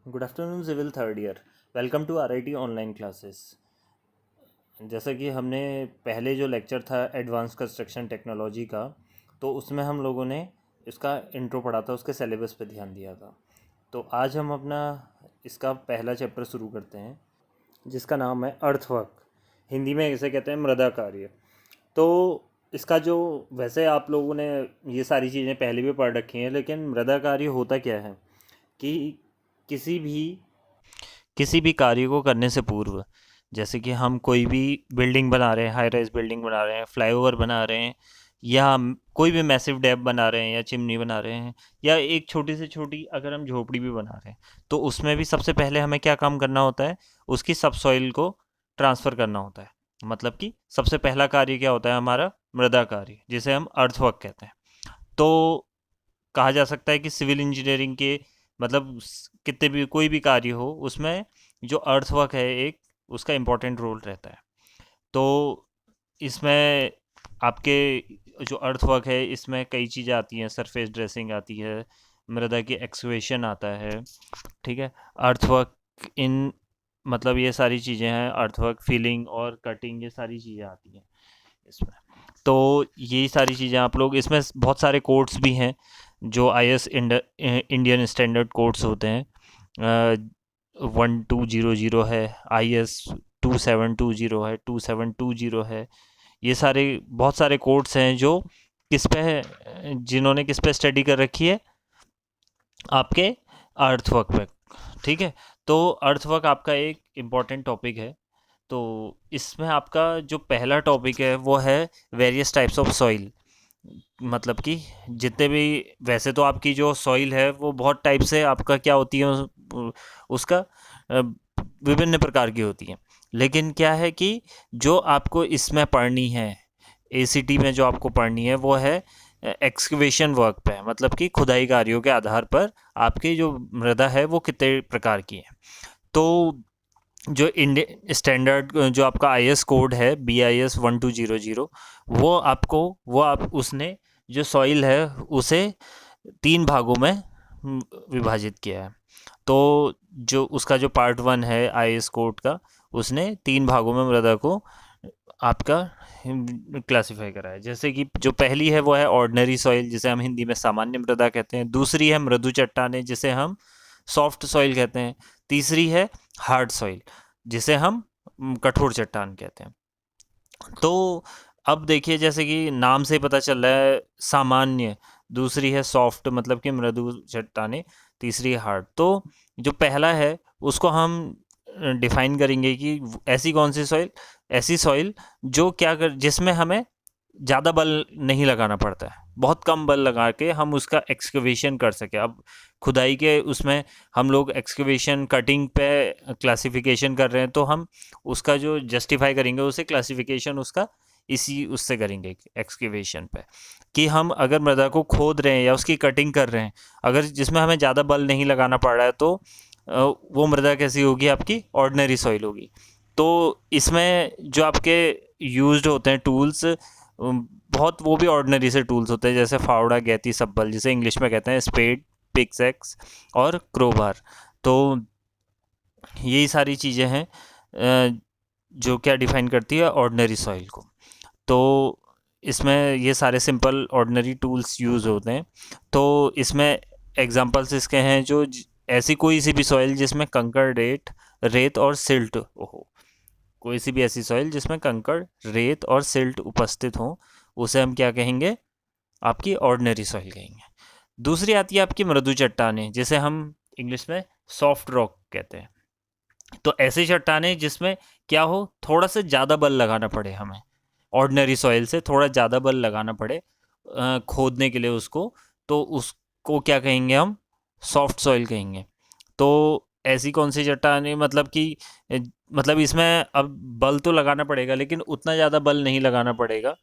Good afternoon civil third year. Welcome to RIT online classes. जैसा कि हमने पहले जो लेक्चर था एडवांस कंस्ट्रक्शन टेक्नोलॉजी का, तो उसमें हम लोगों ने इसका इंट्रो पढ़ा था, उसके सिलेबस पे ध्यान दिया था। तो आज हम अपना इसका पहला चैप्टर शुरू करते हैं जिसका नाम है अर्थवर्क। हिंदी में इसे कहते हैं मृदा कार्य। तो इसका जो वैसे आप लोगों ने ये सारी चीज़ें पहले भी पढ़ रखी हैं, लेकिन मृदा कार्य होता क्या है कि किसी भी किसी भी कार्य को करने से पूर्व, जैसे कि हम कोई भी बिल्डिंग बना रहे हैं, हाई राइज बिल्डिंग बना रहे हैं, फ्लाईओवर बना रहे हैं, या हम कोई भी मैसिव डैम बना रहे हैं या चिमनी बना रहे हैं, या एक छोटी से छोटी अगर हम झोपड़ी भी बना रहे हैं, तो उसमें भी सबसे पहले हमें क्या काम करना होता है, उसकी सब सॉइल को ट्रांसफ़र करना होता है। मतलब कि सबसे पहला कार्य क्या होता है हमारा, मृदा कार्य, जिसे हम अर्थवर्क कहते हैं। तो कहा जा सकता है कि सिविल इंजीनियरिंग के मतलब कितने भी कोई भी कार्य हो, उसमें जो अर्थवर्क है एक उसका इम्पोर्टेंट रोल रहता है। तो इसमें आपके जो अर्थवर्क है इसमें कई चीज़ें आती हैं, सरफेस ड्रेसिंग आती है, मृदा की एक्सवेशन आता है, ठीक है। अर्थवर्क इन मतलब ये सारी चीज़ें हैं, अर्थवर्क फिलिंग और कटिंग, ये सारी चीज़ें आती हैं इसमें। तो यही सारी चीज़ें आप लोग इसमें बहुत सारे कोड्स भी हैं जो IS इंडियन स्टैंडर्ड कोड्स होते हैं। 1200 है, IS 2720 है, 2720 है। ये सारे बहुत सारे कोड्स हैं जो किस पे जिन्होंने किस पे स्टडी कर रखी है, आपके अर्थवर्क पे, ठीक है। तो अर्थवर्क आपका एक इम्पॉर्टेंट टॉपिक है। तो इसमें आपका जो पहला टॉपिक है वो है वेरियस टाइप्स ऑफ सॉइल। मतलब कि जितने भी, वैसे तो आपकी जो सॉइल है वो बहुत टाइप से आपका क्या होती है उसका विभिन्न प्रकार की होती है। लेकिन क्या है कि जो आपको इसमें पढ़नी है, ACT में जो आपको पढ़नी है वो है एक्सकवेशन वर्क पे, मतलब कि खुदाई कार्यों के आधार पर आपकी जो मृदा है वो कितने प्रकार की है। तो जो इंडियन स्टैंडर्ड जो आपका IS कोड है BIS 1200, वो आप उसने जो सॉइल है उसे 3 भागों में विभाजित किया है। तो जो उसका जो पार्ट 1 है IS कोड का, उसने 3 भागों में मृदा को आपका क्लासिफाई करा है। जैसे कि जो पहली है वो है ऑर्डिनरी सॉइल, जिसे हम हिंदी में सामान्य मृदा कहते हैं। दूसरी है मृदु चट्टानें, जिसे हम सॉफ्ट सॉइल कहते हैं। तीसरी है हार्ड सॉइल, जिसे हम कठोर चट्टान कहते हैं। तो अब देखिए, जैसे कि नाम से पता चल रहा है सामान्य, दूसरी है सॉफ्ट मतलब कि मृदु चट्टानें, तीसरी है हार्ड। तो जो पहला है उसको हम डिफाइन करेंगे कि ऐसी कौन सी सॉइल, ऐसी सॉइल जो क्या कर जिसमें हमें ज़्यादा बल नहीं लगाना पड़ता है, बहुत कम बल लगा के हम उसका एक्सकवेशन कर सकें। अब खुदाई के उसमें हम लोग एक्सकवेशन कटिंग पे क्लासिफिकेशन कर रहे हैं, तो हम उसका जो जस्टिफाई करेंगे उसे क्लासिफिकेशन उसका इसी उससे करेंगे एक्सकेवेशन पे, कि हम अगर मृदा को खोद रहे हैं या उसकी कटिंग कर रहे हैं, अगर जिसमें हमें ज़्यादा बल नहीं लगाना पड़ रहा है, तो वो मृदा कैसी होगी, आपकी ऑर्डिनरी सॉइल होगी। तो इसमें जो आपके यूज्ड होते हैं टूल्स, बहुत वो भी ऑर्डिनरी से टूल्स होते हैं, जैसे फावड़ा, गैती, सब्बल, जिसे इंग्लिश में कहते हैं स्पेड, पिक्सेक्स और क्रोबार। तो यही सारी चीज़ें हैं जो क्या डिफाइन करती है ऑर्डिनरी सॉइल को। तो इसमें ये सारे सिंपल ऑर्डिनरी टूल्स यूज़ होते हैं। तो इसमें एग्जांपल्स इसके हैं जो ऐसी कोई सी भी सॉइल जिसमें कंकड़, रेत और सिल्ट हो, कोई सी भी ऐसी सॉइल जिसमें कंकड़, रेत और सिल्ट उपस्थित हो, उसे हम क्या कहेंगे, आपकी ऑर्डिनरी सॉइल कहेंगे। दूसरी आती है आपकी मृदु चट्टानें, जिसे हम इंग्लिश में सॉफ्ट रॉक कहते हैं। तो ऐसी चट्टानें जिसमें क्या हो, थोड़ा सा ज़्यादा बल लगाना पड़े हमें, ऑर्डिनरी सॉइल से थोड़ा ज़्यादा बल लगाना पड़े खोदने के लिए उसको, तो उसको क्या कहेंगे हम, सॉफ्ट सॉइल कहेंगे। तो ऐसी कौन सी चट्टानें, मतलब कि मतलब इसमें अब बल तो लगाना पड़ेगा लेकिन उतना ज़्यादा बल नहीं लगाना पड़ेगा,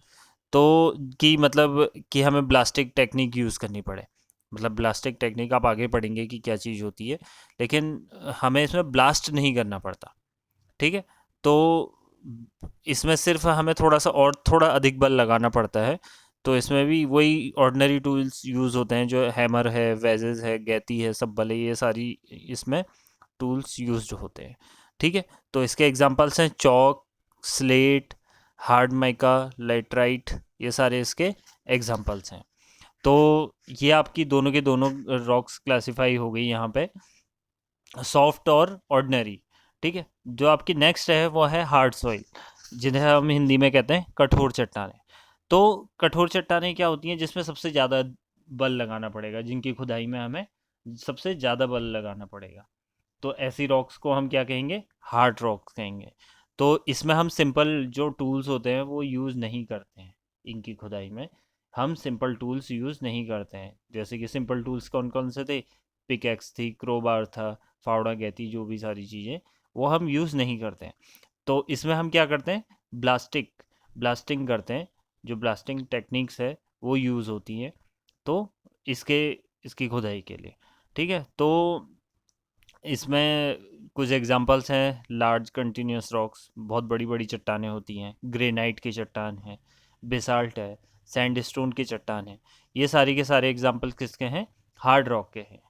तो कि मतलब कि हमें ब्लास्टिक टेक्निक यूज़ करनी पड़े। मतलब ब्लास्टिक टेक्निक आप आगे पढ़ेंगे कि क्या चीज़ होती है, लेकिन हमें इसमें ब्लास्ट नहीं करना पड़ता, ठीक है। तो इसमें सिर्फ हमें थोड़ा सा और थोड़ा अधिक बल लगाना पड़ता है। तो इसमें भी वही ऑर्डिनरी टूल्स यूज़ होते हैं, जो हैमर है, वेजेस है, गैती है, सब बल है, ये सारी इसमें टूल्स यूज्ड होते हैं। ठीक है, तो इसके एग्जांपल्स हैं chalk, slate, hard mica, laterite, ये सारे इसके एग्जांपल्स हैं। तो ये आपकी दोनों के दोनों रॉक्स क्लासिफाई हो गई यहाँ पे, सॉफ्ट और ऑर्डिनरी। ठीक है, जो आपकी नेक्स्ट है वो है हार्ड सॉइल, जिन्हें हम हिंदी में कहते हैं कठोर चट्टानें। तो कठोर चट्टानें क्या होती हैं, जिसमें सबसे ज़्यादा बल लगाना पड़ेगा, जिनकी खुदाई में हमें सबसे ज़्यादा बल लगाना पड़ेगा, तो ऐसी रॉक्स को हम क्या कहेंगे, हार्ड रॉक्स कहेंगे। तो इसमें हम सिंपल जो टूल्स होते हैं वो यूज़ नहीं करते हैं, इनकी खुदाई में हम सिंपल टूल्स यूज़ नहीं करते हैं। जैसे कि सिंपल टूल्स कौन कौन से थे, पिकैक्स थी, क्रोबार था, फावड़ा गैती, जो भी सारी चीज़ें वो हम यूज़ नहीं करते हैं। तो इसमें हम क्या करते हैं, ब्लास्टिंग करते हैं, जो ब्लास्टिंग टेक्निक्स है वो यूज़ होती हैं, तो इसके इसकी खुदाई के लिए। ठीक है, तो इसमें कुछ एग्जांपल्स हैं, लार्ज कंटिन्यूस रॉक्स, बहुत बड़ी बड़ी चट्टानें होती हैं, ग्रेनाइट की चट्टान है, बेसाल्ट है, सैंडस्टोन की चट्टान है, ये सारी के सारे एग्जांपल्स किसके हैं, हार्ड रॉक के हैं।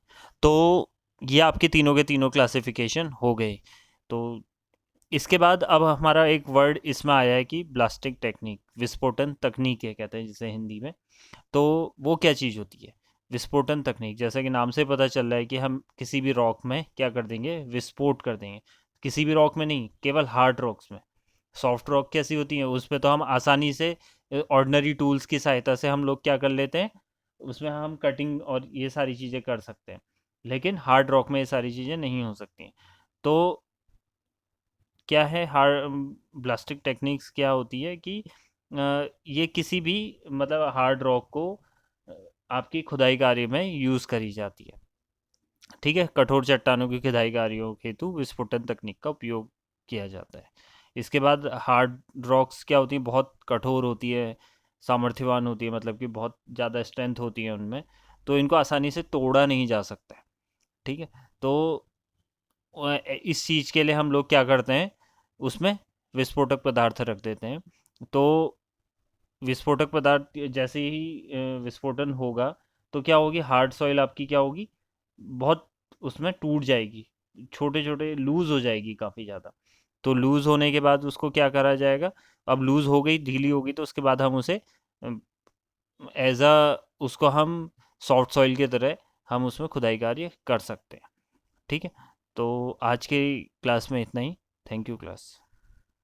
तो ये आपके तीनों के तीनों क्लासिफिकेशन हो गए। तो इसके बाद अब हमारा एक वर्ड इसमें आया है कि ब्लास्टिक टेक्निक, विस्फोटन तकनीक है कहते हैं जिसे हिंदी में। तो वो क्या चीज़ होती है, विस्फोटन तकनीक, जैसा कि नाम से पता चल रहा है कि हम किसी भी रॉक में क्या कर देंगे, विस्फोट कर देंगे। किसी भी रॉक में नहीं, केवल हार्ड रॉक्स में। सॉफ्ट रॉक कैसी होती है, उसमें तो हम आसानी से ऑर्डिनरी टूल्स की सहायता से हम लोग क्या कर लेते हैं, उसमें हम कटिंग और ये सारी चीज़ें कर सकते हैं। लेकिन हार्ड रॉक में ये सारी चीज़ें नहीं हो सकती। तो क्या है हार्ड ब्लास्टिक टेक्निक्स, क्या होती है कि ये किसी भी मतलब हार्ड रॉक को अ, आपकी खुदाई कार्य में यूज़ करी जाती है। ठीक है, कठोर चट्टानों की खुदाई कार्यों हेतु विस्फोटन तकनीक का उपयोग किया जाता है। इसके बाद हार्ड रॉक्स क्या होती हैं, बहुत कठोर होती है, सामर्थ्यवान होती है, मतलब कि बहुत ज़्यादा स्ट्रेंथ होती है उनमें, तो इनको आसानी से तोड़ा नहीं जा सकता है। ठीक है, तो इस चीज़ के लिए हम लोग क्या करते हैं, उसमें विस्फोटक पदार्थ रख देते हैं। तो विस्फोटक पदार्थ जैसे ही विस्फोटन होगा, तो क्या होगी, हार्ड सॉइल आपकी क्या होगी, बहुत उसमें टूट जाएगी, छोटे छोटे लूज हो जाएगी काफ़ी ज़्यादा। तो लूज होने के बाद उसको क्या करा जाएगा, अब लूज हो गई, ढीली होगी, तो उसके बाद हम उसे एज अ उसको हम सॉफ्ट सॉइल की तरह हम उसमें खुदाई कार्य कर सकते हैं। ठीक है, तो आज के क्लास में इतना ही। Thank you class.